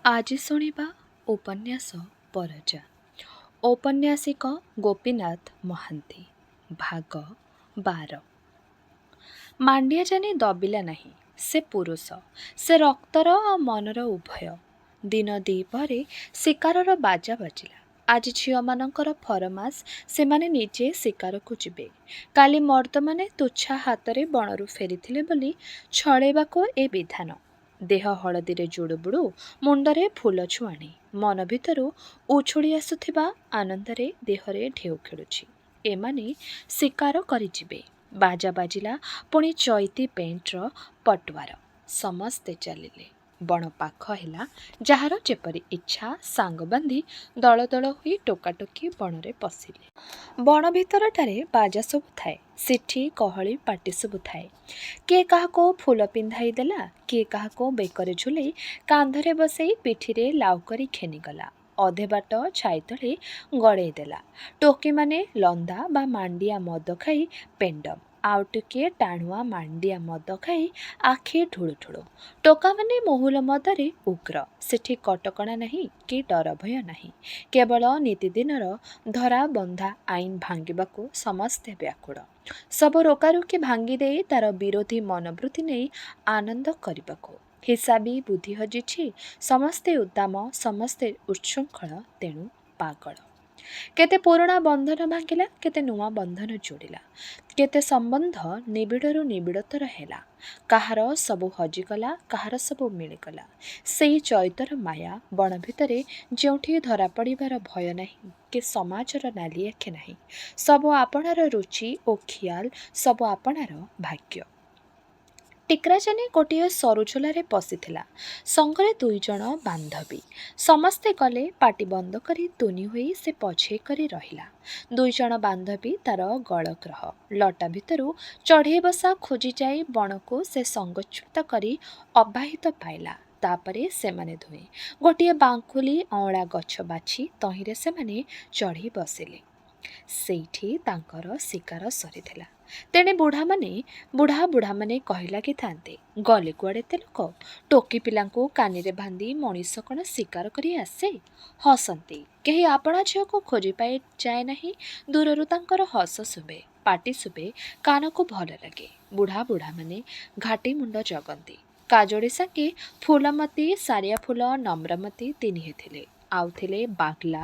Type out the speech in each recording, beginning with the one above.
ଆଜି ଶୁଣିବା ଉପନ୍ୟାସ ପରଜା। ଔପନ୍ୟାସିକ ଗୋପୀନାଥ ମହାନ୍ତି। ଭାଗ 12। ମାଣ୍ଡିଆ ଜାନି ଦବିଲା ନାହିଁ। ସେ ପୁରୁଷ, ସେ ରକ୍ତର ଆଉ ମନର ଉଭୟ। ଦିନ ଦ୍ୱିପହରେ ଶିକାରର ବାଜା ବାଜିଲା। ଆଜି ଝିଅମାନଙ୍କର ଫରମାସ, ସେମାନେ ନିଜେ ଶିକାରକୁ ଯିବେ। କାଲି ମର୍ଦ୍ଦମାନେ ତୁଚ୍ଛା ହାତରେ ବଣରୁ ଫେରିଥିଲେ ବୋଲି ଛଳେଇବାକୁ ଏ ବିଧାନ। ଦେହ ହଳଦୀରେ ଜୁଡ଼ୁବୁଡ଼ୁ, ମୁଣ୍ଡରେ ଫୁଲ ଛୁଆଣି, ମନ ଭିତରୁ ଉଛୁଳି ଆସୁଥିବା ଆନନ୍ଦରେ ଦେହରେ ଢେଉ ଖେଳୁଛି। ଏମାନେ ଶିକାର କରିଯିବେ। ବାଜା ବାଜିଲା, ପୁଣି ଚଇତି ପେଣ୍ଟର ପଟୁଆର। ସମସ୍ତେ ଚାଲିଲେ। ବଣ ପାଖ ହେଲା। ଯାହାର ଯେପରି ଇଚ୍ଛା ସାଙ୍ଗ ବାନ୍ଧି ଦଳ ଦଳ ହୋଇ ଟୋକାଟୋକି ବଣରେ ପଶିଲେ। ବଣ ଭିତରଟାରେ ବାଜା ସବୁ ଥାଏ। ସିଠି କହଳି ପାଟି ସବୁ ଥାଏ। କିଏ କାହାକୁ ଫୁଲ ପିନ୍ଧାଇ ଦେଲା, କିଏ କାହାକୁ ବେକରେ ଝୁଲେଇ କାନ୍ଧରେ ବସେଇ ପିଠିରେ ଲାଉ କରି ଘେନିଗଲା। ଅଧେ ବାଟ ଛାଇ ତଳେ ଗଡ଼େଇ ଦେଲା। ଟୋକିମାନେ ଲନ୍ଦା ବା ମାଣ୍ଡିଆ ମଦ ଖାଇ ପେଣ୍ଡମ, ଆଉ ଟିକିଏ ଟାଣୁଆ ମାଣ୍ଡିଆ ମଦ ଖାଇ ଆଖି ଢୁଳୁ ଢୁଳୁ। ଟୋକାମାନେ ମହୁଲ ମଦରେ ଉଗ୍ର। ସେଠି କଟକଣା ନାହିଁ କି ଡର ଭୟ ନାହିଁ। କେବଳ ନିତିଦିନର ଧରାବନ୍ଧା ଆଇନ ଭାଙ୍ଗିବାକୁ ସମସ୍ତେ ବ୍ୟାକୁଳ। ସବୁ ରୋକାରୋକି ଭାଙ୍ଗି ଦେଇ ତାର ବିରୋଧୀ ମନୋବୃତ୍ତି ନେଇ ଆନନ୍ଦ କରିବାକୁ। ହିସାବୀ ବୁଦ୍ଧି ହଜିଛି। ସମସ୍ତେ ଉଦ୍ଦାମ, ସମସ୍ତେ ଉଚ୍ଛୃଙ୍ଖଳ, ତେଣୁ ପାଗଳ। କେତେ ପୁରୁଣା ବନ୍ଧନ ଭାଙ୍ଗିଲା, କେତେ ନୂଆ ବନ୍ଧନ ଯୋଡ଼ିଲା। କେତେ ସମ୍ବନ୍ଧ ନିବିଡ଼ରୁ ନିବିଡ଼ତର ହେଲା। କାହାର ସବୁ ହଜିଗଲା, କାହାର ସବୁ ମିଳିଗଲା। ସେଇ ଚୈତର ମାୟା। ବଣ ଭିତରେ ଯେଉଁଠି ଧରାପଡ଼ିବାର ଭୟ ନାହିଁ କି ସମାଜର ନାଲି ଆଖି ନାହିଁ। ସବୁ ଆପଣାର ରୁଚି ଓ ଖିଆଲ, ସବୁ ଆପଣାର ଭାଗ୍ୟ। ଟିକ୍ରାଚାନୀ ଗୋଟିଏ ସରୁ ଝୋଲାରେ ପଶିଥିଲା। ସଙ୍ଗରେ 2 ଜଣ ବାନ୍ଧବୀ। ସମସ୍ତେ ଗଲେ। ପାଟି ବନ୍ଦ କରି ତୁନି ହୋଇ ସେ ପଛେଇ କରି ରହିଲା। 2 ଜଣ ବାନ୍ଧବୀ ତାର ଗଳଗ୍ରହ। ଲଟା ଭିତରୁ ଚଢ଼େଇ ବସା ଖୋଜି ଯାଇ ବଣକୁ ସେ ସଙ୍ଗଚ୍ୟୁତ କରି ଅବ୍ୟାହତ ପାଇଲା। ତାପରେ ସେମାନେ ଦୁହେଁ ଗୋଟିଏ ବାଙ୍କୁଲି ଅଁଳା ଗଛ ବାଛି ତହିଁରେ ସେମାନେ ଚଢ଼ି ବସିଲେ। ସେଇଠି ତାଙ୍କର ଶିକାର ସରିଥିଲା। ତେଣେ ବୁଢ଼ାମାନେ କହି ଲାଗିଥାନ୍ତେ, ଗଲେ କୁଆଡ଼େ ଏତେ ଲୋକ? ଟୋକି ପିଲାଙ୍କୁ କାନିରେ ବାନ୍ଧି ମଣିଷ କ'ଣ ଶିକାର କରି ଆସେ? ହସନ୍ତି। କେହି ଆପଣା ଝିଅକୁ ଖୋଜି ପାଇ ଯାଏ ନାହିଁ। ଦୂରରୁ ତାଙ୍କର ହସ ଶୁଭେ, ପାଟି ଶୁଭେ, କାନକୁ ଭଲ ଲାଗେ। ବୁଢ଼ାମାନେ ଘାଟି ମୁଣ୍ଡ ଜଗନ୍ତି। କାଜୋଡ଼ି ସାଙ୍ଗେ ଫୁଲମତୀ, ସାରିଆ ଫୁଲ, ନମ୍ରମତୀ ତିନିହେଁ ଥିଲେ। ଆଉ ଥିଲେ ବାଗ୍ଲା,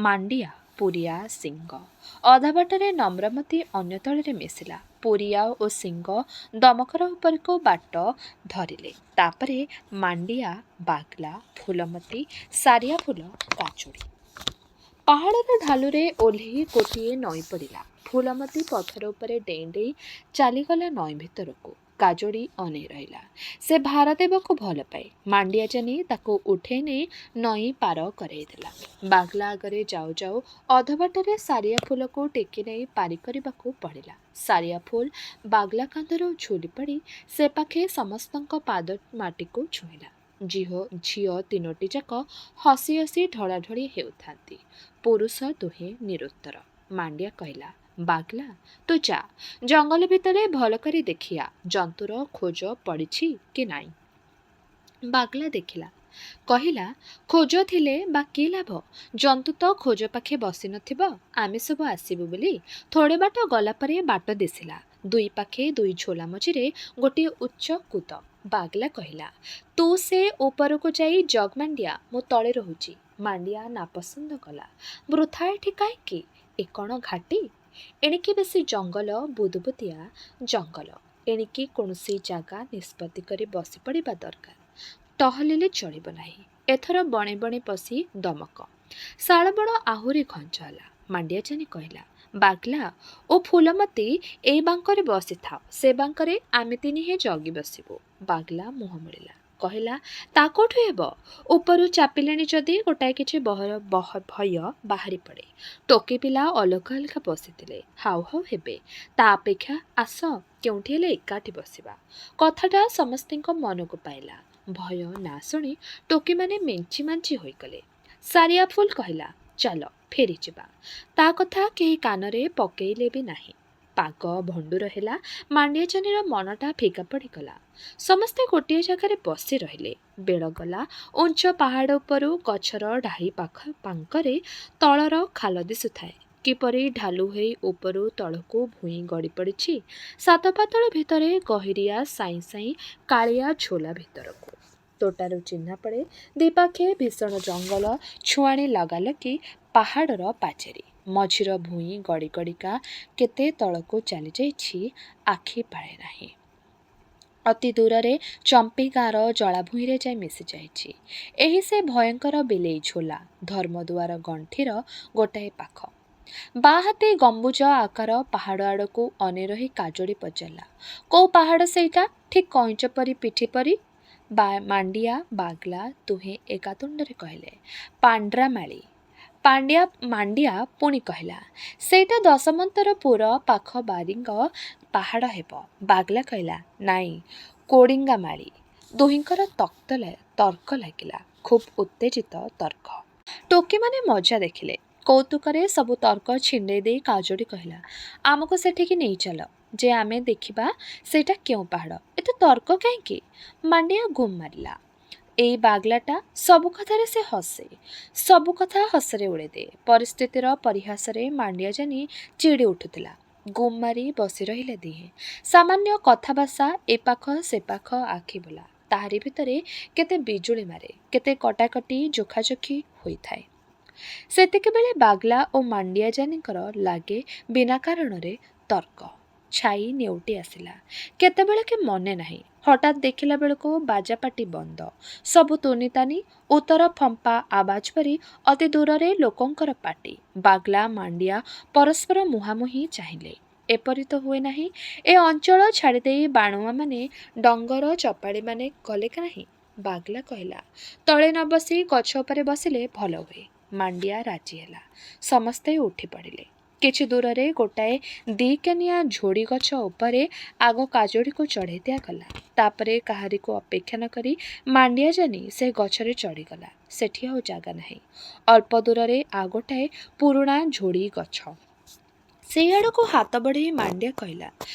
ମାଣ୍ଡିଆ, ପୁରିଆ, ସିଂହ। ଅଧାବାଟରେ ନମ୍ରମତୀ ଅନ୍ୟ ଦଳରେ ମିଶିଲା। ପୁରିଆ ଓ ସିଂହ ଦମକର ଉପରକୁ ବାଟ ଧରିଲେ। ତାପରେ ମାଣ୍ଡିଆ, ବାଗ୍ଲା, ଫୁଲମତୀ, ସାରିଆ ଫୁଲ, କାଜୋଡ଼ି। ପାହାଡ଼ର ଢାଲୁରେ ଓହ୍ଲେଇ ଗୋଟିଏ ନଈ ପଡ଼ିଲା। ଫୁଲମତୀ ପଥର ଉପରେ ଡେଇଁ ଡେଇଁ ଚାଲିଗଲା ନଈ ଭିତରକୁ। କାଜୋଡ଼ି ଅନେଇ ରହିଲା। ସେ ଭାର ଦେବାକୁ ଭଲ ପାଏ। ମାଣ୍ଡିଆ ଜାନି ତାକୁ ଉଠେଇ ନେଇ ନଈ ପାର କରେଇ ଦେଲା। ବାଗ୍ଲା ଆଗରେ ଯାଉ ଯାଉ ଅଧବାଟରେ ସାରିଆ ଫୁଲକୁ ଟେକି ନେଇ ପାରି କରିବାକୁ ପଡ଼ିଲା। ସାରିଆ ଫୁଲ ବାଗ୍ଲା କାନ୍ଧରୁ ଝୁଲି ପଡ଼ି ସେ ପାଖେ ସମସ୍ତଙ୍କ ପାଦ ମାଟିକୁ ଛୁଇଁଲା। ଝିଅ ତିନୋଟି ଯାକ ହସି ହସି ଢଳାଢଳି ହେଉଥାନ୍ତି। ପୁରୁଷ ଦୁହେଁ ନିରୁତ୍ତର। ମାଣ୍ଡିଆ କହିଲା, ବାଗ୍ଲା, ତୁ ଯା, ଜଙ୍ଗଲ ଭିତରେ ଭଲ କରି ଦେଖିଆ ଜନ୍ତୁର ଖୋଜ ପଡ଼ିଛି କି ନାଇଁ। ବାଗ୍ଲା ଦେଖିଲା। କହିଲା, ଖୋଜ ଥିଲେ ବା କି ଲାଭ? ଜନ୍ତୁ ତ ଖୋଜ ପାଖେ ବସି ନଥିବ। ଆମେ ସବୁ ଆସିବୁ ବୋଲି ଥୋଡ଼େ ବାଟ ଗଲା ପରେ ବାଟ ଦିଶିଲା। 2 ପାଖେ 2 ଝୋଲା ମଝିରେ ଗୋଟିଏ ଉଚ୍ଚ କୁଦ। ବାଗ୍ଲା କହିଲା, ତୁ ସେ ଉପରକୁ ଯାଇ ଜଗ୍ ମାଣ୍ଡିଆ, ମୁଁ ତଳେ ରହୁଛି। ମାଣ୍ଡିଆ ନାପସନ୍ଦ କଲା। ବୃଥା ଏଠି କାହିଁକି? ଏ କ'ଣ ଘାଟି? ଏଣିକି ବେଶି ଜଙ୍ଗଲ, ବୁଦୁବୁଦିଆ ଜଙ୍ଗଲ। ଏଣିକି କୌଣସି ଜାଗା ନିଷ୍ପତ୍ତି କରି ବସି ପଡ଼ିବା ଦରକାର। ଟହଲିଲେ ଚଳିବ ନାହିଁ। ଏଥର ବଣେ ବଣେ ପଶି ଦମକ। ଶାଳବଣ ଆହୁରି ଘଞ୍ଚ ହେଲା। ମାଣ୍ଡିଆ ଜାନି କହିଲା, ବାଗ୍ଲା ଓ ଫୁଲମତୀ ଏଇ ବାଙ୍କରେ ବସିଥାଅ, ସେ ବାଙ୍କରେ ଆମେ ତିନିହେଁ ଜଗି ବସିବୁ। ବାଗ୍ଲା ମୁହଁ ମୋଡ଼ିଲା। କହିଲା, ତା କୋଉଠୁ ହେବ? ଉପରୁ ଚାପିଲେଣି ଯଦି ଗୋଟାଏ କିଛି ଭୟ ବାହାରି ପଡ଼େ। ଟୋକି ପିଲା ଅଲଗା ଅଲଗା ବସିଥିଲେ। ହାଉ ହାଉ ହେବେ। ତା ଅପେକ୍ଷା ଆସ କେଉଁଠି ହେଲେ ଏକାଠି ବସିବା। କଥାଟା ସମସ୍ତଙ୍କ ମନକୁ ପାଇଲା। ଭୟ ନା ଶୁଣି ଟୋକିମାନେ ମେଞ୍ଚି ମାଞ୍ଚି ହୋଇଗଲେ। ସାରିଆ ଫୁଲ କହିଲା, ଚାଲ ଫେରିଯିବା। ତା କଥା କେହି କାନରେ ପକେଇଲେ ବି ନାହିଁ। ପାଗ ଭଣ୍ଡୁର ହେଲା। ମାଣ୍ଡିଆ ଜାନିର ମନଟା ଫିକା ପଡ଼ିଗଲା। ସମସ୍ତେ ଗୋଟିଏ ଜାଗାରେ ବସି ରହିଲେ। ବେଳ ଗଲା ଉଞ୍ଚ ପାହାଡ଼ ଉପରୁ ଗଛର ଢାଇ ପାଙ୍କରେ ତଳର ଖାଲ ଦିଶୁଥାଏ। କିପରି ଢାଲୁ ହୋଇ ଉପରୁ ତଳକୁ ଭୂଇଁ ଗଡ଼ି ପଡ଼ିଛି। ସାତ ପାତଳ ଭିତରେ ଗହିରିଆ ସାଇଁ ସାଇଁ କାଳିଆ ଝୋଲା ଭିତରକୁ। ତୋଟାରୁ ଚିହ୍ନା ପଡ଼େ ଦିପାଖେ ଭୀଷଣ ଜଙ୍ଗଲ, ଛୁଆଣି ଲଗାଲଗି ପାହାଡ଼ର ପାଚେରୀ। ମଝିର ଭୂଇଁ ଗଡ଼ି ଗଡ଼ିକା କେତେ ତଳକୁ ଚାଲିଯାଇଛି ଆଖି ପାଳେ ନାହିଁ। ଅତି ଦୂରରେ ଚମ୍ପି ଗାଁର ଜଳାଭୂଇଁରେ ଯାଇ ମିଶିଯାଇଛି। ଏହି ସେ ଭୟଙ୍କର ବିଲେଇ ଝୋଲା, ଧର୍ମଦୁଆର ଗଣ୍ଠିର ଗୋଟାଏ ପାଖ। ବାଁ ହାତେ ଗମ୍ବୁଜ ଆକାର ପାହାଡ଼ ଆଡ଼କୁ ଅନେଇ ରହି କାଜଳି ପଚାରିଲା, କୋଉ ପାହାଡ଼ ସେଇଟା? ଠିକ୍ କଇଁଚ ପରି ପିଠି ପରି। ମାଣ୍ଡିଆ ବାଗ୍ଲା ଦୁହେଁ ଏକାତୁଣ୍ଡରେ କହିଲେ, ପାଣ୍ଡ୍ରାମାଳି। ମାଣ୍ଡିଆ ପୁଣି କହିଲା, ସେଇଟା ଦଶମନ୍ତରପୁର ପାଖ ବାରିଙ୍ଗ ପାହାଡ଼ ହେବ। ବାଗ୍ଲା କହିଲା, ନାଇଁ, କୋଡ଼ିଙ୍ଗାମାଳି। ଦୁହିଁଙ୍କର ତର୍କ ଲାଗିଲା, ଖୁବ୍ ଉତ୍ତେଜିତ ତର୍କ। ଟୋକିମାନେ ମଜା ଦେଖିଲେ। କୌତୁକରେ ସବୁ ତର୍କ ଛିଣ୍ଡେଇ ଦେଇ କାଜଳି କହିଲା, ଆମକୁ ସେଠିକି ନେଇ ଚାଲ, ଯେ ଆମେ ଦେଖିବା ସେଇଟା କେଉଁ ପାହାଡ଼। ଏତେ ତର୍କ କାହିଁକି? ମାଣ୍ଡିଆ ଗୁମ୍ ମାରିଲା। ଏଇ ବାଗ୍ଲାଟା ସବୁ କଥାରେ ସେ ହସେ, ସବୁ କଥା ହସରେ ଉଡ଼େଇଦିଏ। ପରିସ୍ଥିତିର ପରିହାସରେ ମାଣ୍ଡିଆ ଜାନି ଚିଡ଼ି ଉଠୁଥିଲା। ଗୁମ୍ ମାରି ବସି ରହିଲେ ଦିହେଁ। ସାମାନ୍ୟ କଥାଭାଷା ଏପାଖ ସେପାଖ ଆଖି ବୁଲା। ତାହାରି ଭିତରେ କେତେ ବିଜୁଳି ମାରେ, କେତେ କଟାକଟି ଯୋଖାଯୋଖି ହୋଇଥାଏ। ସେତିକିବେଳେ ବାଗ୍ଲା ଓ ମାଣ୍ଡିଆ ଜାନିଙ୍କର ଲାଗେ ବିନା କାରଣରେ ତର୍କ। ଛାଇ ନେଉଟି ଆସିଲା। କେତେବେଳେ କି ମନେ ନାହିଁ। ହଠାତ୍ ଦେଖିଲା ବେଳକୁ ବାଜାପାଟି ବନ୍ଦ। ସବୁ ତୁନିତାନି ଉତ୍ତର ଫମ୍ପା ଆବାଜ ପରି ଅତି ଦୂରରେ ଲୋକଙ୍କର ପାଟି। ବାଗ୍ଲା ମାଣ୍ଡିଆ ପରସ୍ପର ମୁହାଁମୁହିଁ ଚାହିଁଲେ। ଏପରି ତ ହୁଏ ନାହିଁ। ଏ ଅଞ୍ଚଳ ଛାଡ଼ିଦେଇ ବାଣୁଆମାନେ, ଡଙ୍ଗର ଚପାଳିମାନେ ଗଲେ ନାହିଁ। ବାଗ୍ଲା କହିଲା, ତଳେ ନ ବସି ଗଛ ଉପରେ ବସିଲେ ଭଲ ହୁଏ। ମାଣ୍ଡିଆ ରାଜି ହେଲା। ସମସ୍ତେ ଉଠି ପଡ଼ିଲେ। କିଛି ଦୂରରେ ଗୋଟାଏ ଦିକେନିଆ ଝୋଡ଼ି ଗଛ ଉପରେ ଆଗ କାଜଳିକୁ ଚଢ଼େଇ ଦିଆଗଲା। ତାପରେ କାହାରିକୁ ଅପେକ୍ଷା ନ କରି ମାଣ୍ଡିଆ ଜାନି ସେ ଗଛରେ ଚଢ଼ିଗଲା। ସେଠି ଆଉ ଜାଗା ନାହିଁ। ଅଳ୍ପ ଦୂରରେ ଆଉ ଗୋଟାଏ ପୁରୁଣା ଝୋଡ଼ି ଗଛ। ସେଇଆଡ଼କୁ ହାତ ବଢ଼େଇ ମାଣ୍ଡିଆ କହିଲା,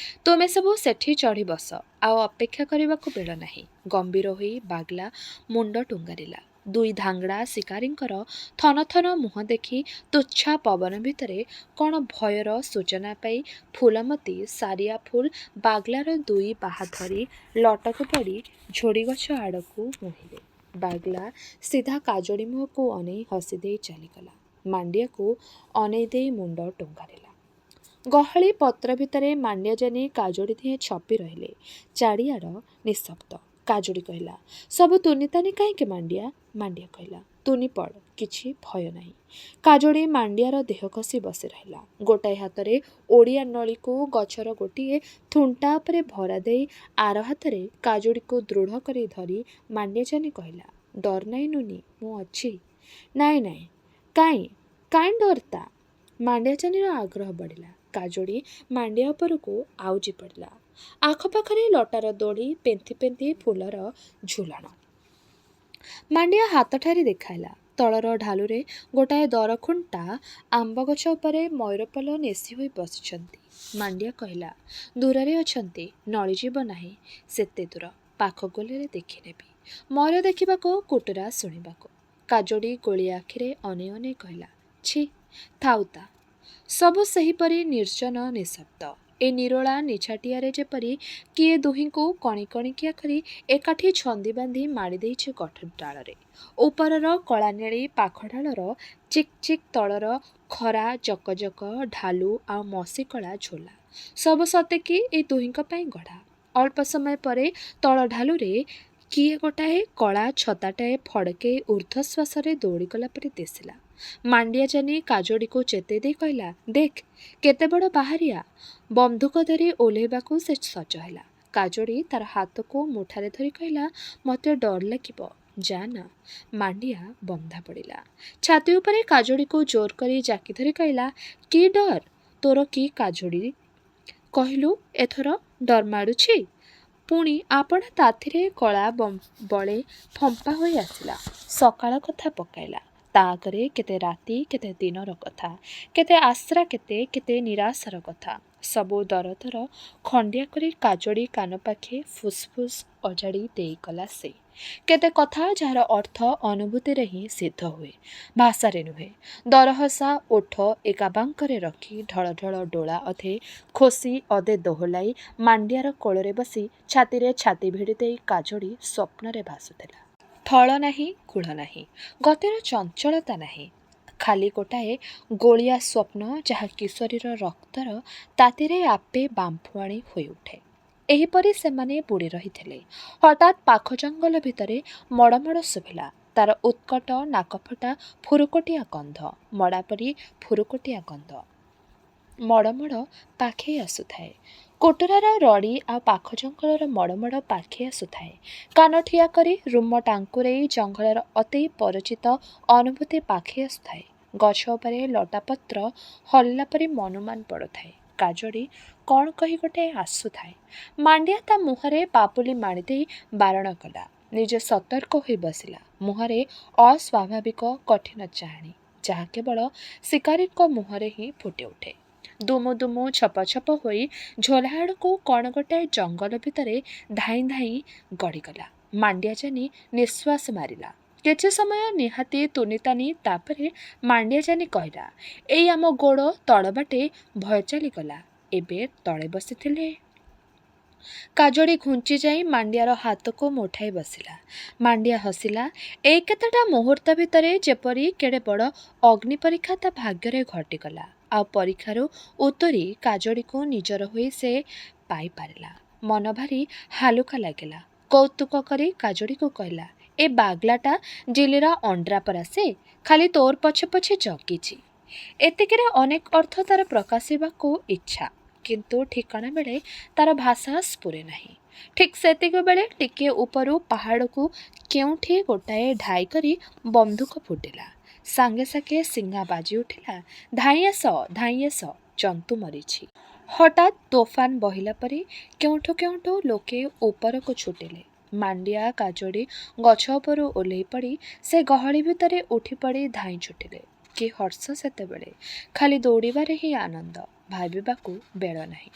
ତୁମେ ସବୁ ସେଠି ଚଢ଼ି ବସ, ଆଉ ଅପେକ୍ଷା କରିବାକୁ ବେଳ ନାହିଁ। ଗମ୍ଭୀର ହୋଇ ବାଗ୍ଲା ମୁଣ୍ଡ ଟୁଙ୍ଗାରିଲା। ଦୁଇ ଧାଙ୍ଗଡ଼ା ଶିକାରୀଙ୍କର ଥନଥନ ମୁହଁ ଦେଖି ତୁଚ୍ଛା ପବନ ଭିତରେ କ'ଣ ଭୟର ସୂଚନା ପାଇ ଫୁଲମତୀ ସାରିଆ ଫୁଲ ବାଗ୍ଲାର ଦୁଇ ବାହା ଧରି ଲଟକ ପଡ଼ି ଝୋଡ଼ିଗଛ ଆଡ଼କୁ ମୁହିଁଲେ। ବାଗ୍ଲା ସିଧା କାଜଳି ମୁହଁକୁ ଅନେଇ ହସି ଦେଇ ଚାଲିଗଲା। ମାଣ୍ଡିଆକୁ ଅନେଇ ଦେଇ ମୁଣ୍ଡ ଟୁଙ୍ଗାରିଲା। ଗହଳି ପତ୍ର ଭିତରେ ମାଣ୍ଡିଆ ଜାନି କାଜଳି ଦିହେଁ ଛପି ରହିଲେ। ଚାରିଆଡ଼ ନିଶବ୍ଦ। କାଜଳି କହିଲା, ସବୁ ତୁନିତାନି କାହିଁକି ମାଣ୍ଡିଆ? ମାଣ୍ଡିଆ କହିଲା, ତୁନି ପଡ଼, କିଛି ଭୟ ନାହିଁ। କାଜଳି ମାଣ୍ଡିଆର ଦେହ କଷି ବସି ରହିଲା। ଗୋଟାଏ ହାତରେ ଓଡ଼ିଆ ନଳୀକୁ ଗଛର ଗୋଟିଏ ଥୁଣ୍ଟା ଉପରେ ଭରା ଦେଇ ଆର ହାତରେ କାଜଳିକୁ ଦୃଢ଼ କରି ଧରି ମାଣ୍ଡିଆ ଜାନି କହିଲା, ଡର ନାହିଁ ନୁନି, ମୁଁ ଅଛି। ନାଇଁ ନାଇଁ, କାଇଁ ଡରତା? ମାଣ୍ଡିଆ ଜାନିର ଆଗ୍ରହ ବଢ଼ିଲା। କାଜଳି ମାଣ୍ଡିଆ ଉପରକୁ ଆଉଜି ପଡ଼ିଲା। ଆଖପାଖରେ ଲଟାର ଦୋଳି, ପେନ୍ଥି ପେନ୍ଥି ଫୁଲର ଝୁଲଣ। ମାଣ୍ଡିଆ ହାତଠାରି ଦେଖାଇଲା। ତଳର ଢାଲୁରେ ଗୋଟାଏ ଦରଖୁଣ୍ଟା ଆମ୍ବଗଛ ଉପରେ ମୟୂରପଲ ନେଶି ହୋଇ ବସିଛନ୍ତି। ମାଣ୍ଡିଆ କହିଲା, ଦୂରରେ ଅଛନ୍ତି, ନଳିଯିବ ନାହିଁ ସେତେ ଦୂର, ପାଖକୁ ଗଲେ ଦେଖିନେବି। ମୟୂର ଦେଖିବାକୁ, କୁଟୁରା ଶୁଣିବାକୁ। କାଜଳି ଗୋଳିଆ ଆଖିରେ ଅନେଇ ଅନେଇ କହିଲା, ଛି, ଥାଉ ତା। ସବୁ ସେହିପରି ନିର୍ଜନ ନିଶବ୍ଦ। ଏ ନିରୋଳା ନିଛାଟିଆରେ ଯେପରି କିଏ ଦୁହିଁଙ୍କୁ କଣି କଣିକିଆ କରି ଏକାଠି ଛନ୍ଦି ବାନ୍ଧି ମାଡ଼ି ଦେଇଛି ଗଠ ଡାଳରେ। ଉପରର କଳାନେଳି ପାଖ ଡାଳର ଚିକ୍ ଚିକ୍, ତଳର ଖରା ଜକଜକ ଢାଲୁ ଆଉ ମସିକଳା ଝୋଲା, ସବୁ ସତେକି ଏ ଦୁହିଁଙ୍କ ପାଇଁ ଗଢ଼ା। ଅଳ୍ପ ସମୟ ପରେ ତଳ ଢାଲୁରେ କିଏ ଗୋଟାଏ କଳା ଛତାଟାଏ ଫଡ଼କେଇ ଊର୍ଦ୍ଧ୍ୱଶ୍ୱାସରେ ଦୌଡ଼ିଗଲା ପରି ଦିଶିଲା। ମାଣ୍ଡିଆ ଜାନି କାଜଳିକୁ ଚେତେଇ ଦେଇ କହିଲା, ଦେଖ, କେତେ ବଡ଼ ବାହାରିଆ। ବନ୍ଧୁକ ଧରି ଓହ୍ଲେଇବାକୁ ସେ ସଜ ହେଲା। କାଜଳି ତାର ହାତକୁ ମୁଠାରେ ଧରି କହିଲା, ମତେ ଡର ଲାଗିବ, ଯା ନା। ମାଣ୍ଡିଆ ବନ୍ଧା ପଡ଼ିଲା। ଛାତି ଉପରେ କାଜଳିକୁ ଜୋର କରି ଜାକି ଧରି କହିଲା, କି ଡର? ତୋର କି କାଜଳି? କହିଲୁ, ଏଥର ଡର ମାଡ଼ୁଛି? ପୁଣି ଆପଣା ତାଥିରେ କଳା ବଳେ ଫମ୍ପା ହୋଇ ଆସିଲା। ସକାଳ କଥା ପକାଇଲା। ତା ଆଗରେ କେତେ ରାତି, କେତେ ଦିନର କଥା, କେତେ ଆଶ୍ରା, କେତେ ନିରାଶାର କଥା। ସବୁ ଦରଦର ଖଣ୍ଡିଆ କରି କାଜଡ଼ି କାନ ପାଖେ ଫୁସ୍ଫୁସ୍ ଅଜାଡ଼ି ଦେଇଗଲା ସେ। କେତେ କଥା ଯାହାର ଅର୍ଥ ଅନୁଭୂତିରେ ହିଁ ସିଦ୍ଧ ହୁଏ, ଭାଷାରେ ନୁହେଁ। ଦରହସା ଓଠ ଏକାବାଙ୍କରେ ରଖି ଢଳ ଢଳ ଡୋଳା ଅଧେ ଖୋସି ଅଧେ ଦୋହଲାଇ ମାଣ୍ଡିଆର କୋଳରେ ବସି ଛାତିରେ ଛାତି ଭିଡ଼ି ଦେଇ କାଜଡ଼ି ସ୍ୱପ୍ନରେ ଭାସୁଥିଲା। ଥଳ ନାହିଁ, କୂଳ ନାହିଁ, ଗତିର ଚଞ୍ଚଳତା ନାହିଁ। ଖାଲି ଗୋଟାଏ ଗୋଳିଆ ସ୍ୱପ୍ନ ଯାହା କିଶୋରୀର ରକ୍ତର ତାତିରେ ଆପେ ବାମ୍ଫୁଆଣି ହୋଇଉଠେ। ଏହିପରି ସେମାନେ ବୁଡ଼ି ରହିଥିଲେ। ହଠାତ୍ ପାଖ ଜଙ୍ଗଲ ଭିତରେ ମଡ଼ମଡ଼ ଶୁଭିଲା। ତାର ଉତ୍କଟ ନାକଫଟା ଫୁରୁକଟିଆ ଗନ୍ଧ, ମଡ଼ା ପରି ଫୁରୁକଟିଆ ଗନ୍ଧ ମଡ଼ମଡ଼ ପାଖେଇ ଆସୁଥାଏ। କୋଟରାର ରଡ଼ି ଆଉ ପାଖ ଜଙ୍ଗଲର ମଡ଼ମଡ଼ ପାଖେଇ ଆସୁଥାଏ। କାନ ଠିଆ କରି ରୁମ ଟାଙ୍କୁରେଇ ଜଙ୍ଗଲର ଅତି ପରିଚିତ ଅନୁଭୂତି ପାଖେଇ ଆସୁଥାଏ। ଗଛ ଉପରେ ଲଟାପତ୍ର ହଲିଲା ପରି ମନୁମାନ ପଡ଼ୁଥାଏ। କାଜଡ଼ି କ'ଣ କହି ଗୋଟାଏ ଆସୁଥାଏ। ମାଣ୍ଡିଆ ତା ମୁହଁରେ ପାପୁଲି ମାଡ଼ିଦେଇ ବାରଣ କଲା। ନିଜେ ସତର୍କ ହୋଇ ବସିଲା। ମୁହଁରେ ଅସ୍ୱାଭାବିକ କଠିନ ଚାହାଣୀ, ଯାହା କେବଳ ଶିକାରୀଙ୍କ ମୁହଁରେ ହିଁ ଫୁଟି ଉଠେ। ଦୁମୁ ଦୁମୁ ଛପ ଛପ ହୋଇ ଝୋଲା ଆଡ଼କୁ କ'ଣ ଗୋଟାଏ ଜଙ୍ଗଲ ଭିତରେ ଧାଇଁ ଧାଇଁ ଗଡ଼ିଗଲା। ମାଣ୍ଡିଆ ଜାନି ନିଶ୍ୱାସ ମାରିଲା। କିଛି ସମୟ ନିହାତି ତୁନିତାନି, ତାପରେ ମାଣ୍ଡିଆ ଜାନି କହିଲା, ଏଇ ଆମ ଗୋଡ଼ ତଳବାଟେ ଭୟ ଚାଲିଗଲା। ଏବେ ତଳେ ବସିଥିଲେ। କାଜଡ଼ି ଘୁଞ୍ଚି ଯାଇ ମାଣ୍ଡିଆର ହାତକୁ ମୁଠାଇ ବସିଲା। ମାଣ୍ଡିଆ ହସିଲା। ଏଇ କେତେଟା ମୁହୂର୍ତ୍ତ ଭିତରେ ଯେପରି କେଡ଼େ ବଡ଼ ଅଗ୍ନି ପରୀକ୍ଷା ତା ଭାଗ୍ୟରେ ଘଟିଗଲା। ଆଉ ପରୀକ୍ଷାରୁ ଉତୁରି କାଜଡ଼ିକୁ ନିଜର ହୋଇ ସେ ପାଇପାରିଲା। ମନ ଭାରି ହାଲୁକା ଲାଗିଲା। କୌତୁକ କରି କାଜଡ଼ିକୁ କହିଲା, ଏ ବାଗ୍ଲାଟା ଜିଲିର ଅଣ୍ଡ୍ରା ପରା ସେ, ଖାଲି ତୋର ପଛେ ପଛେ ଜଗିଛି। ଏତିକିରେ ଅନେକ ଅର୍ଥ ତାର ପ୍ରକାଶିବାକୁ ଇଚ୍ଛା, କିନ୍ତୁ ଠିକଣା ବେଳେ ତାର ଭାଷା ସ୍ଫୁରେ ନାହିଁ। ଠିକ୍ ସେତିକି ବେଳେ ଟିକିଏ ଉପରୁ ପାହାଡ଼କୁ କେଉଁଠି ଗୋଟାଏ ଢାଇ କରି ବନ୍ଧୁକ ଫୁଟିଲା। ସାଙ୍ଗେ ସାଙ୍ଗେ ସିଂହା ବାଜି ଉଠିଲା। ଧାଇଁ ଆସ, ଜନ୍ତୁ ମରିଛି। ହଠାତ୍ ତୋଫାନ ବହିଲା ପରି କେଉଁଠୁ କେଉଁଠୁ ଲୋକେ ଉପରକୁ ଛୁଟିଲେ। ମାଣ୍ଡିଆ କାଜଡ଼ି ଗଛ ଉପରୁ ଓହ୍ଲେଇ ପଡ଼ି ସେ ଗହଳି ଭିତରେ ଉଠି ପଡ଼ି ଧାଇଁ ଛୁଟିଲେ। କି ହର୍ଷ ସେତେବେଳେ! ଖାଲି ଦୌଡ଼ିବାରେ ହିଁ ଆନନ୍ଦ, ଭାବିବାକୁ ବେଳ ନାହିଁ।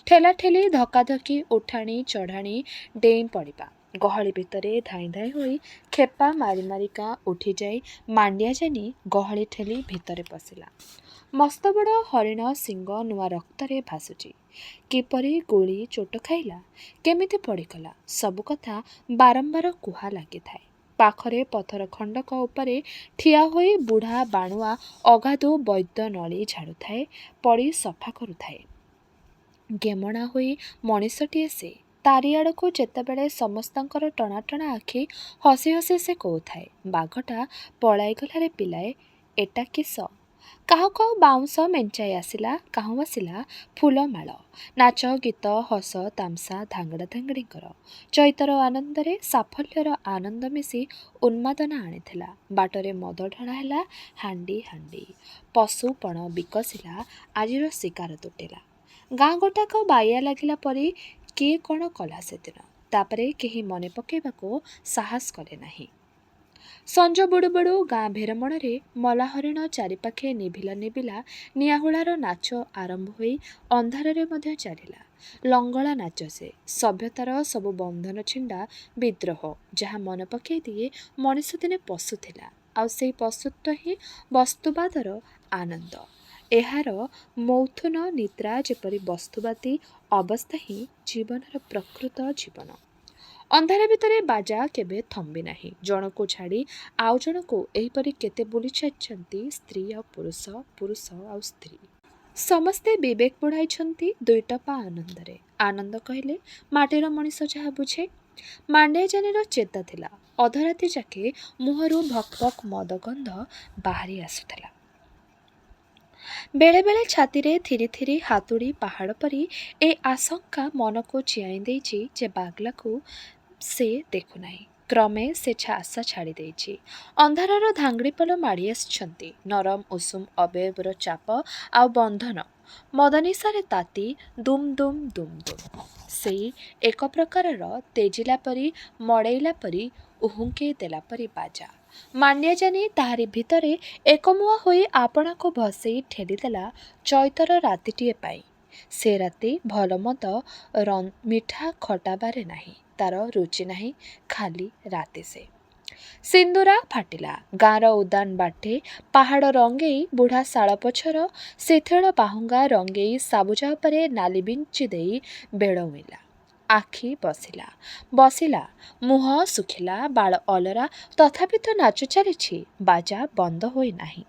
ଠେଲାଠେଲି, ଧକାଧକି, ଉଠାଣି ଚଢ଼ାଣି, ଡେଇଁ ପଡ଼ିବା। ଗହଳି ଭିତରେ ଧାଇଁ ଧାଇଁ ହୋଇ ଖେପା ମାରି ମାରିକା ଉଠିଯାଇ ମାଣ୍ଡିଆ ଜାନି ଗହଳି ଠେଲି ଭିତରେ ପଶିଲା। ମସ୍ତବଡ଼ ହରିଣ ଶିଙ୍ଗ ନୂଆ ରକ୍ତରେ ଭାସୁଛି। କିପରି ଗୁଳି ଚୋଟ ଖାଇଲା, କେମିତି ପଡ଼ିଗଲା, ସବୁ କଥା ବାରମ୍ବାର କୁହା ଲାଗିଥାଏ। ପାଖରେ ପଥର ଖଣ୍ଡକ ଉପରେ ଠିଆ ହୋଇ ବୁଢ଼ା ବାଣୁଆ ଅଗାଧୁ ବୈଦ୍ୟ ନଳି ଝାଡ଼ୁଥାଏ, ପଡ଼ି ସଫା କରୁଥାଏ। ଗେମଣା ହୋଇ ମଣିଷଟିଏ ସେ। ତାରି ଆଡ଼କୁ ଯେତେବେଳେ ସମସ୍ତଙ୍କର ଟଣା ଟଣା ଆଖି, ହସି ହସି ସେ କହୁଥାଏ, ବାଘଟା ପଳାଇଗଲାରେ ପିଲାଏ, ଏଟା କିସ? କାହୁ କାହୁ ବାଉଁଶ ମେଞ୍ଚାଇ ଆସିଲା, କାହୁଁ ଆସିଲା ଫୁଲମାଳ। ନାଚ ଗୀତ, ହସ ତାମସା, ଧାଙ୍ଗଡ଼ା ଧାଙ୍ଗଡ଼ିଙ୍କର। ଚୈତର ଆନନ୍ଦରେ ସାଫଲ୍ୟର ଆନନ୍ଦ ମିଶି ଉନ୍ମାଦନା ଆଣିଥିଲା। ବାଟରେ ମଦ ଢଳା ହେଲା ହାଣ୍ଡି ହାଣ୍ଡି। ପଶୁ ପଣ ବିକଶିଲା, ଆଜିର ଶିକାର ତୁଟିଲା। ଗାଁ ଗୋଟାକ ବାଇଆ ଲାଗିଲା ପରି କିଏ କ'ଣ କଲା ସେଦିନ। ତାପରେ କେହି ମନେ ପକାଇବାକୁ ସାହସ କଲେ ନାହିଁ। ସଞ୍ଜ ବୁଡ଼ୁ ବୁଡ଼ୁ ଗାଁ ଭେରମଣରେ ମଲା ହରିଣ ଚାରିପାଖେ ନିଭିଲା ନିଭିଲା ନିଆହୁଳାର ନାଚ ଆରମ୍ଭ ହୋଇ ଅନ୍ଧାରରେ ମଧ୍ୟ ଚାଲିଲା। ଲଙ୍ଗଳା ନାଚ ସେ। ସଭ୍ୟତାର ସବୁ ବନ୍ଧନ ଛିଣ୍ଡା ବିଦ୍ରୋହ, ଯାହା ମନେ ପକାଇ ଦିଏ ମଣିଷ ଦିନେ ପଶୁ ଥିଲା, ଆଉ ସେଇ ପଶୁତ୍ୱ ହିଁ ବସ୍ତୁବାଦର ଆନନ୍ଦ। ଏହାର ମୈଥୁନ ନିଦ୍ରା ଯେପରି ବସ୍ତୁବାଦୀ ଅବସ୍ଥା ହିଁ ଜୀବନର ପ୍ରକୃତ ଜୀବନ। ଅନ୍ଧାର ଭିତରେ ବାଜା କେବେ ଥମ୍ବି ନାହିଁ। ଜଣକୁ ଛାଡ଼ି ଆଉ ଜଣକୁ ଏହିପରି କେତେ ବୁଲି ଚାଲିଛନ୍ତି ସ୍ତ୍ରୀ ଆଉ ପୁରୁଷ, ପୁରୁଷ ଆଉ ସ୍ତ୍ରୀ। ସମସ୍ତେ ବିବେକ ବୁଡ଼ାଇଛନ୍ତି ଦୁଇଟପା ଆନନ୍ଦରେ। ଆନନ୍ଦ କହିଲେ ମାଟିର ମଣିଷ ଯାହା ବୁଝେ। ମାଣ୍ଡିଆ ଜାନିର ଚେତା ଥିଲା। ଅଧରାତି ଯାକେ ମୁହଁରୁ ଭକ୍ ଭକ୍ ମଦ ଗନ୍ଧ ବାହାରି ଆସୁଥିଲା। ବେଳେ ବେଳେ ଛାତିରେ ଥିରି ଥିରି ହାତୁଡ଼ି ପାହାଡ଼ ପରି ଏ ଆଶଙ୍କା ମନକୁ ଚିଆଇଁ ଦେଇଛି ଯେ ବାଗ୍ଲାକୁ ସେ ଦେଖୁନାହିଁ। କ୍ରମେ ସେ ଆଶା ଛାଡ଼ି ଦେଇଛି। ଅନ୍ଧାରର ଧାଙ୍ଗଡ଼ିପଲ ମାଡ଼ି ଆସିଛନ୍ତି। ନରମ ଉଷୁମ ଅବୟବର ଚାପ ଆଉ ବନ୍ଧନ। ମଦନିଶାରେ ତାତି ଦୁମ୍ ଦୁମ୍ ଦୁମ୍ ଦୁମ୍। ସେଇ ଏକ ପ୍ରକାରର ତେଜିଲା ପରି, ମଡ଼େଇଲା ପରି, ଉହୁଙ୍କେଇ ଦେଲା ପରି ବାଜା। ମାଣ୍ଡିଆ ଜାନି ତାହାରି ଭିତରେ ଏକମୁହାଁ ହୋଇ ଆପଣାକୁ ଭସେଇ ଠେଲିଦେଲା ଚୈତର ରାତିଟିଏ ପାଇଁ। ସେ ରାତି ଭଲ ମନ୍ଦ ମିଠା ଖଟା ବାରେ ନାହିଁ, ତାର ରୁଚି ନାହିଁ, ଖାଲି ରାତି ସେ। ସିନ୍ଦୁରା ଫାଟିଲା। ଗାଁର ଉଦାନ ବାଟେ ପାହାଡ଼ ରଙ୍ଗେଇ ବୁଢ଼ା ଶାଳ ପଛର ଶିଥିଳ ବାହୁଙ୍ଗା ରଙ୍ଗେଇ ସାବୁଜା ଉପରେ ନାଲି ବିଞ୍ଚି ଦେଇ ବେଳ ଉଇଁଲା। ଆଖି ବସିଲା, ମୁହଁ ଶୁଖିଲା, ବାଳ ଅଲରା, ତଥାପି ତ ନାଚ ଚାଲିଛି, ବାଜା ବନ୍ଦ ହୋଇନାହିଁ।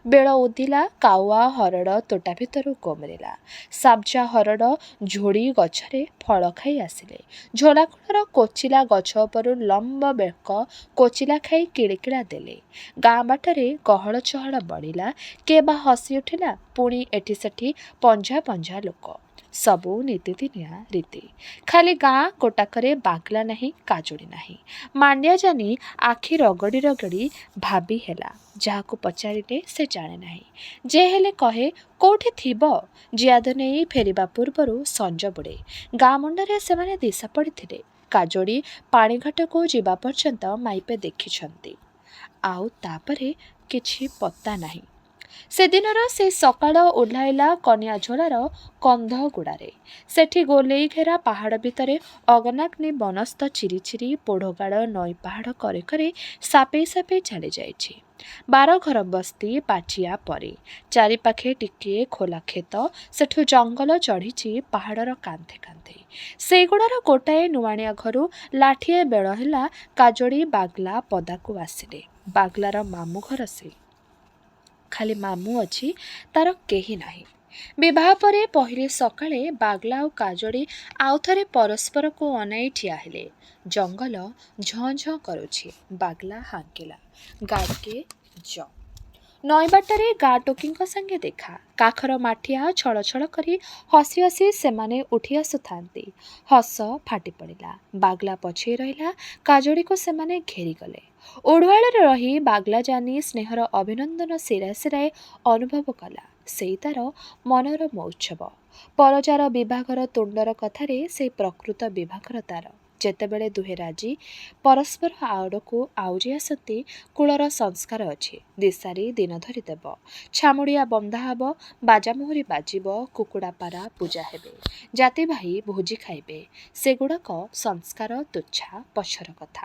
ବେଳ ଉଦିଲା, କାଉଆ ହରଡ଼ ତୋଟା ଭିତରୁ ଗୋମରିଲା। ସାବଜା ହରଡ଼ ଝୋଡ଼ି ଗଛରେ ଫଳ ଖାଇ ଆସିଲେ। ଝୋଲାକୁଳର କୋଚିଲା ଗଛ ଉପରୁ ଲମ୍ବ ବେକ କୋଚିଲା ଖାଇ କିଳିକିଳା ଦେଲେ। ଗାଁ ବାଟରେ ଗହଳ ଚହଳ ବଢ଼ିଲା। କିଏ ବା ହସି ଉଠିଲା। ପୁଣି ଏଠି ସେଠି ପଞ୍ଝା ପଞ୍ଝା ଲୋକ। ସବୁ ନିତିଦିନିଆ ରୀତି। ଖାଲି ଗାଁ ଗୋଟାକରେ ବାଗ୍ଲା ନାହିଁ, କାଜୁଡ଼ି ନାହିଁ। ମାଣ୍ଡିଆ ଜାନି ଆଖି ରଗଡ଼ି ରଗଡ଼ି ଭାବି ହେଲା। ଯାହାକୁ ପଚାରିଲେ ସେ ଜାଣେ ନାହିଁ। ଯେ ହେଲେ କହେ କୋଉଠି ଥିବ। ଜିଆଦ ନେଇ ଫେରିବା ପୂର୍ବରୁ ସଞ୍ଜ ବୁଡ଼େ। ଗାଁ ମୁଣ୍ଡରେ ସେମାନେ ଦିଶା ପଡ଼ିଥିଲେ। କାଜୋଡ଼ି ପାଣିଘାଟକୁ ଯିବା ପର୍ଯ୍ୟନ୍ତ ମାଇପେ ଦେଖିଛନ୍ତି। ଆଉ ତାପରେ କିଛି ପତ୍ତା ନାହିଁ। ସେଦିନର ସେ ସକାଳ ଓହ୍ଲାଇଲା କନିଆଝୋଲାର କନ୍ଧଗୁଡ଼ାରେ। ସେଠି ଗୋଲେଇ ଘେରା ପାହାଡ଼ ଭିତରେ ଅଗନାଗ୍ନି ବନସ୍ତ ଚିରି ଚିରି ପୋଢ଼ଗାଡ଼ ନଈ ପାହାଡ଼ କରେ କରେ ସାପେଇ ସାପେଇ ଚାଲିଯାଇଛି। 12 ଘର ବସ୍ତି ପାଚିଆ ପରେ। ଚାରିପାଖେ ଟିକିଏ ଖୋଲା କ୍ଷେତ, ସେଠୁ ଜଙ୍ଗଲ ଚଢ଼ିଛି ପାହାଡ଼ର କାନ୍ଥେ କାନ୍ଥେ। ସେଇଗୁଡ଼ାର ଗୋଟାଏ ନୁଆଣିଆ ଘରୁ ଲାଠିଏ ବେଳ ହେଲା କାଜୋଡ଼ି ବାଗ୍ଲା ପଦାକୁ ଆସିଲେ। ବାଗ୍ଲାର ମାମୁଁ ଘର ସେ। ଖାଲି ମାମୁଁ ଅଛି, ତାର କେହି ନାହିଁ। ବିବାହ ପରେ ପହିଲି ସକାଳେ ବାଗ୍ଲା ଆଉ କାଜୋଡ଼ି ଆଉ ଥରେ ପରସ୍ପରକୁ ଅନାଇ ଠିଆ ହେଲେ। ଜଙ୍ଗଲ ଝଁ ଝଁ କରୁଛି। ବାଗ୍ଲା ହାଙ୍କିଲା, ଗାଡ଼ିକେ ଯ। ନଈବାଟରେ ଗାଁ ଟୋକିଙ୍କ ସାଙ୍ଗେ ଦେଖା। କାଖର ମାଠିଆ ଛଳ ଛଳ କରି ହସି ହସି ସେମାନେ ଉଠି ଆସୁଥାନ୍ତି। ହସ ଫାଟି ପଡ଼ିଲା। ବାଗ୍ଲା ପଛେଇ ରହିଲା। କାଜୋଡ଼ିକୁ ସେମାନେ ଘେରିଗଲେ। ଓଢୁଆଳରେ ରହି ବାଗ୍ଲା ଜାନି ସ୍ନେହର ଅଭିନନ୍ଦନ ଶିରାଏ ଶିରାଏ ଅନୁଭବ କଲା। ସେଇ ତାର ମନର ମଉଚ୍ଛବ। ପରଜାର ବିଭାଘର ତୁଣ୍ଡର କଥାରେ ସେଇ ପ୍ରକୃତ ବିଭାଘର ତାର। ଯେତେବେଳେ ଦୁହେଁ ରାଜି ପରସ୍ପର ଆଡ଼କୁ ଆଉଜି ଆସନ୍ତି। କୂଳର ସଂସ୍କାର ଅଛି। ଦିଶାରୀ ଦିନ ଧରି ଦେବ। ଛାମୁଡ଼ିଆ ବନ୍ଧା ହେବ। ବାଜାମୁହୁରି ବାଜିବ। କୁକୁଡ଼ା ପାରା ପୂଜା ହେବେ। ଜାତି ଭାଇ ଭୋଜି ଖାଇବେ। ସେଗୁଡ଼ାକ ସଂସ୍କାର ତୁଚ୍ଛା ପଛର କଥା।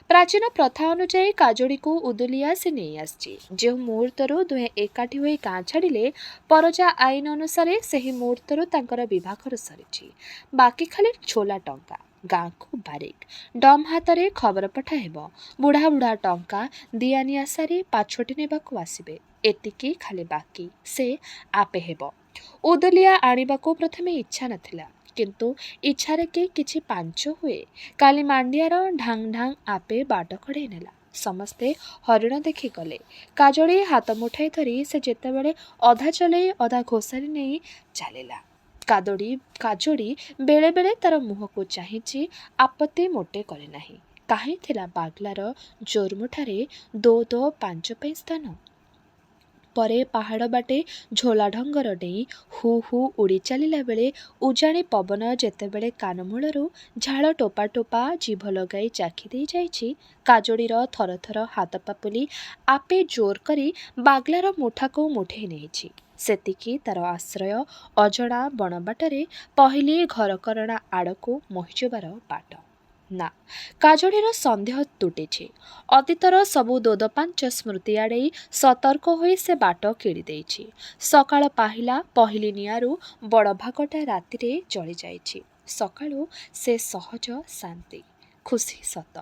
ପ୍ରାଚୀନ ପ୍ରଥା ଅନୁଯାୟୀ କାଜୋଡ଼ିକୁ ଉଦୁଲିଆ ସେ ନେଇ ଆସିଛି। ଯେଉଁ ମୁହୂର୍ତ୍ତରୁ ଦୁହେଁ ଏକାଠି ହୋଇ ଗାଁ ଛାଡ଼ିଲେ, ପରଜା ଆଇନ ଅନୁସାରେ ସେହି ମୁହୂର୍ତ୍ତରୁ ତାଙ୍କର ବିଭାଘର ସରିଛି। ବାକି ଖାଲି ଝୋଲା ଟଙ୍କା। ଗାଁକୁ ବାରିକ ଡମ୍ ହାତରେ ଖବର ପଠା ହେବ। ବୁଢ଼ା ବୁଢ଼ା ଟଙ୍କା ଦିଆନିଆ ସାରି ପାଛୋଟି ନେବାକୁ ଆସିବେ। ଏତିକି ଖାଲି ବାକି। ସେ ଆପେ ହେବ। ଉଦୁଲିଆ ଆଣିବାକୁ ପ୍ରଥମେ ଇଚ୍ଛା ନଥିଲା। କିନ୍ତୁ ଇଚ୍ଛାରେ କି କିଛି ପାଞ୍ଚ ହୁଏ। କାଲି ମାଣ୍ଡିଆର ଢାଙ୍ଗ ଢାଙ୍ଗ ଆପେ ବାଟ କଢ଼େଇ ନେଲା। ସମସ୍ତେ ହରିଣ ଦେଖି ଗଲେ। କାଜୋଡ଼ି ହାତ ମୁଠାଇ ଧରି ସେ ଯେତେବେଳେ ଅଧା ଚଲେଇ ଅଧା ଘୋଷାରି ନେଇ ଚାଲିଲା। କାଜୋଡ଼ି ବେଳେ ବେଳେ ତାର ମୁହଁକୁ ଚାହିଁଛି। ଆପତ୍ତି ମୋଟେ କରେ ନାହିଁ। କାହିଁ ଥିଲା ବାଗ୍ଲାର ଜୋର୍ମୁଠାରେ ଦୋ ଦୋ ପାଞ୍ଚ ପାଇଁ ସ୍ଥାନ। ପରେ ପାହାଡ଼ ବାଟେ ଝୋଲା ଢଙ୍ଗର ଡେଇଁ ହୁ ହୁ ଉଡ଼ି ଚାଲିଲା ବେଳେ ଉଜାଣି ପବନ ଯେତେବେଳେ କାନମୂଳରୁ ଝାଳ ଟୋପା ଟୋପା ଜିଭ ଲଗାଇ ଚାଖି ଦେଇ ଯାଇଛି, କାଜୋଡ଼ିର ଥରଥର ହାତ ପାପୁଲି ଆପେ ଜୋର କରି ବାଗ୍ଲାର ମୁଠାକୁ ମୁଠେଇ ନେଇଛି। ସେତିକି ତାର ଆଶ୍ରୟ। ଅଜଣା ବଣବାଟରେ ପହିଲି ଘରକରଣା ଆଡ଼କୁ ମୋହିଯିବାର ବାଟ। ନା, କାଜୋଡ଼ିର ସନ୍ଦେହ ତୁଟିଛି। ଅତୀତର ସବୁ ଦୋଦପାଞ୍ଚ ସ୍ମୃତି ଆଡ଼େଇ ସତର୍କ ହୋଇ ସେ ବାଟ କିଳି ଦେଇଛି। ସକାଳ ପାହିଲା। ପହିଲି ନିଆଁରୁ ବଡ଼ଭାଗଟା ରାତିରେ ଜଳିଯାଇଛି। ସକାଳୁ ସେ ସହଜ, ଶାନ୍ତି, ଖୁସି ସତ,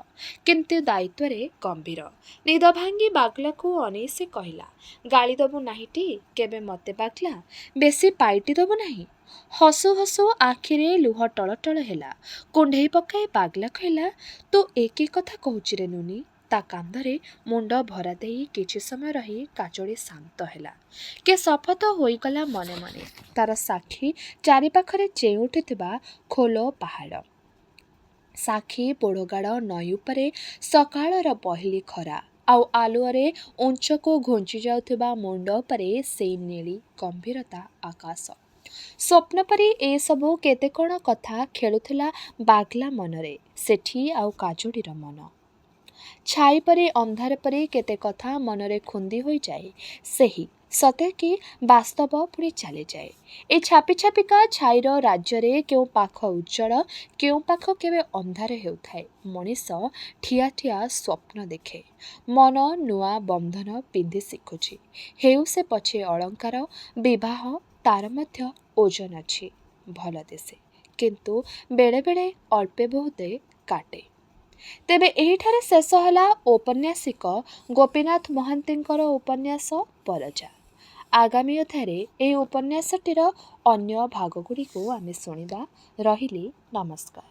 କିନ୍ତୁ ଦାୟିତ୍ୱରେ ଗମ୍ଭୀର। ନିଦ ଭାଙ୍ଗି ବାଗ୍ଲାକୁ ଅନେଇ ସେ କହିଲା, ଗାଳି ଦବୁ ନାହିଁଟି କେବେ ମତେ ବାଗ୍ଲା? ବେଶୀ ପାଇଟି ଦବୁ ନାହିଁ? ହସୁ ହସୁ ଆଖିରେ ଲୁହ ଟଳ ଟଳ ହେଲା। କୁଣ୍ଢେଇ ପକାଇ ବାଗ୍ଲା କହିଲା, ତୁ ଏ କି କଥା କହୁଛୁ ରେ ନୁନି? ତା କାନ୍ଧରେ ମୁଣ୍ଡ ଭରା ଦେଇ କିଛି ସମୟ ରହି କାଜୋଡ଼ି ଶାନ୍ତ ହେଲା। କିଏ ଶପଥ ହୋଇଗଲା ମନେ ମନେ। ତାର ସାକ୍ଷୀ ଚାରିପାଖରେ ଚେଇଁ ଉଠୁଥିବା ଖୋଲ ପାହାଡ଼। ସାକ୍ଷୀ ପୋଢ଼ଗାଡ଼ ନଈ ଉପରେ ସକାଳର ପହିଲି ଖରା। ଆଉ ଆଲୁଅରେ ଉଞ୍ଚକୁ ଘୁଞ୍ଚି ଯାଉଥିବା ମୁଣ୍ଡ ଉପରେ ସେଇ ନୀଳି ଗମ୍ଭୀରତା ଆକାଶ। ସ୍ୱପ୍ନ ପରି ଏସବୁ କେତେ କ'ଣ କଥା ଖେଳୁଥିଲା ବାଗ୍ଲା ମନରେ। ସେଠି ଆଉ କାଜୋଡ଼ିର ମନ। ଛାଇ ପରି ଅନ୍ଧାର ପରି କେତେ କଥା ମନରେ ଖୁନ୍ଦି ହୋଇଯାଏ। ସେହି ସତେ କି ବାସ୍ତବ ପୁଣି ଚାଲିଯାଏ। ଏ ଛାପି ଛାପିକା ଛାଇର ରାଜ୍ୟରେ କେଉଁ ପାଖ ଉଜ୍ଜଳ, କେଉଁ ପାଖ କେବେ ଅନ୍ଧାର ହେଉଥାଏ। ମଣିଷ ଠିଆ ଠିଆ ସ୍ୱପ୍ନ ଦେଖେ। ମନ ନୂଆ ବନ୍ଧନ ପିନ୍ଧି ଶିଖୁଛି। ହେଉ ସେ ପଛେ ଅଳଙ୍କାର, ବିବାହ ତାର ମଧ୍ୟ ଓଜନ ଅଛି। ଭଲ ଦିଶେ, କିନ୍ତୁ ବେଳେବେଳେ ଅଳ୍ପେ ବହୁତେ କାଟେ। ତେବେ ଏହିଠାରେ ଶେଷ ହେଲା ଔପନ୍ୟାସିକ ଗୋପୀନାଥ ମହାନ୍ତିଙ୍କର ଉପନ୍ୟାସ ପରଜା। ଆଗାମୀ ଅଧ୍ୟାୟରେ ଏହି ଉପନ୍ୟାସଟିର ଅନ୍ୟ ଭାଗଗୁଡ଼ିକୁ ଆମେ ଶୁଣିବା। ରହିଲି, ନମସ୍କାର।